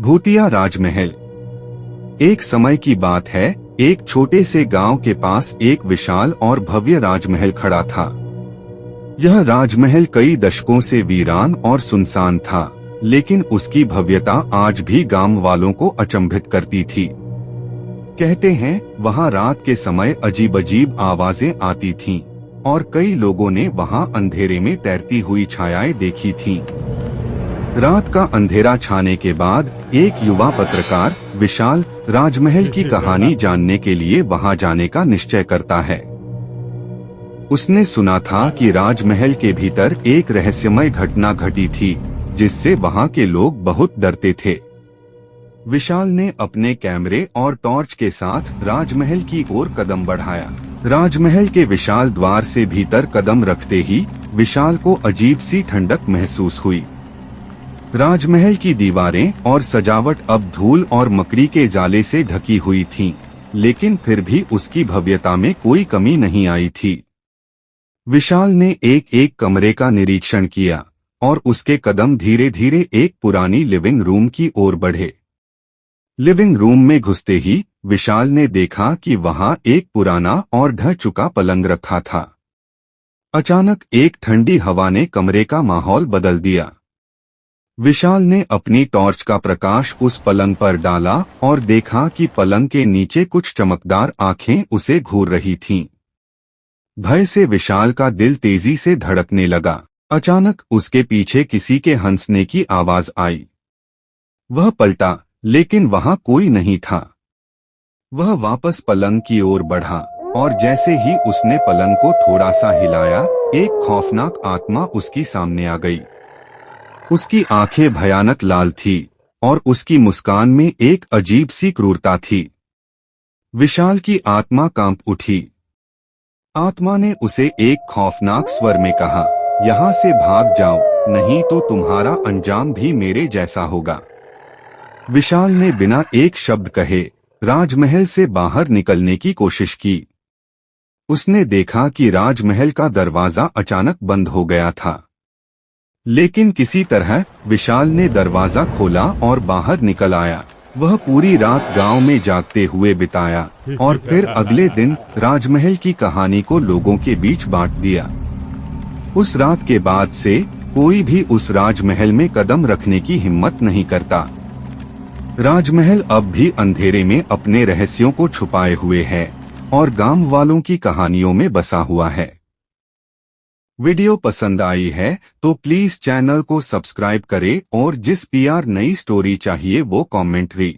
भूतिया राजमहल। एक समय की बात है, एक छोटे से गांव के पास एक विशाल और भव्य राजमहल खड़ा था। यह राजमहल कई दशकों से वीरान और सुनसान था, लेकिन उसकी भव्यता आज भी गांव वालों को अचंभित करती थी। कहते हैं, वहां रात के समय अजीब अजीब आवाजें आती थीं, और कई लोगों ने वहां अंधेरे में तैरती हुई छायाएं देखी थीं। रात का अंधेरा छाने के बाद एक युवा पत्रकार विशाल राजमहल की कहानी जानने के लिए वहां जाने का निश्चय करता है। उसने सुना था कि राजमहल के भीतर एक रहस्यमय घटना घटी थी, जिससे वहां के लोग बहुत डरते थे। विशाल ने अपने कैमरे और टॉर्च के साथ राजमहल की ओर कदम बढ़ाया। राजमहल के विशाल द्वार से भीतर कदम रखते ही विशाल को अजीब सी ठंडक महसूस हुई। राजमहल की दीवारें और सजावट अब धूल और मकड़ी के जाले से ढकी हुई थीं, लेकिन फिर भी उसकी भव्यता में कोई कमी नहीं आई थी। विशाल ने एक एक कमरे का निरीक्षण किया, और उसके कदम धीरे धीरे एक पुरानी लिविंग रूम की ओर बढ़े। लिविंग रूम में घुसते ही विशाल ने देखा कि वहां एक पुराना और ढह चुका पलंग रखा था। अचानक एक ठंडी हवा ने कमरे का माहौल बदल दिया। विशाल ने अपनी टॉर्च का प्रकाश उस पलंग पर डाला और देखा कि पलंग के नीचे कुछ चमकदार आंखें उसे घूर रही थीं। भय से विशाल का दिल तेजी से धड़कने लगा। अचानक उसके पीछे किसी के हंसने की आवाज आई। वह पलटा, लेकिन वहां कोई नहीं था। वह वापस पलंग की ओर बढ़ा, और जैसे ही उसने पलंग को थोड़ा सा हिलाया, एक खौफनाक आत्मा उसकी सामने आ गई। उसकी आंखें भयानक लाल थी, और उसकी मुस्कान में एक अजीब सी क्रूरता थी। विशाल की आत्मा कांप उठी। आत्मा ने उसे एक खौफनाक स्वर में कहा, यहाँ से भाग जाओ, नहीं तो तुम्हारा अंजाम भी मेरे जैसा होगा। विशाल ने बिना एक शब्द कहे राजमहल से बाहर निकलने की कोशिश की। उसने देखा कि राजमहल का दरवाजा अचानक बंद हो गया था, लेकिन किसी तरह विशाल ने दरवाजा खोला और बाहर निकल आया। वह पूरी रात गांव में जागते हुए बिताया, और फिर अगले दिन राजमहल की कहानी को लोगों के बीच बांट दिया। उस रात के बाद से कोई भी उस राजमहल में कदम रखने की हिम्मत नहीं करता। राजमहल अब भी अंधेरे में अपने रहस्यों को छुपाए हुए है, और गांव वालों की कहानियों में बसा हुआ है। वीडियो पसंद आई है तो प्लीज चैनल को सब्सक्राइब करें, और जिस पीआर नई स्टोरी चाहिए वो कमेंट्री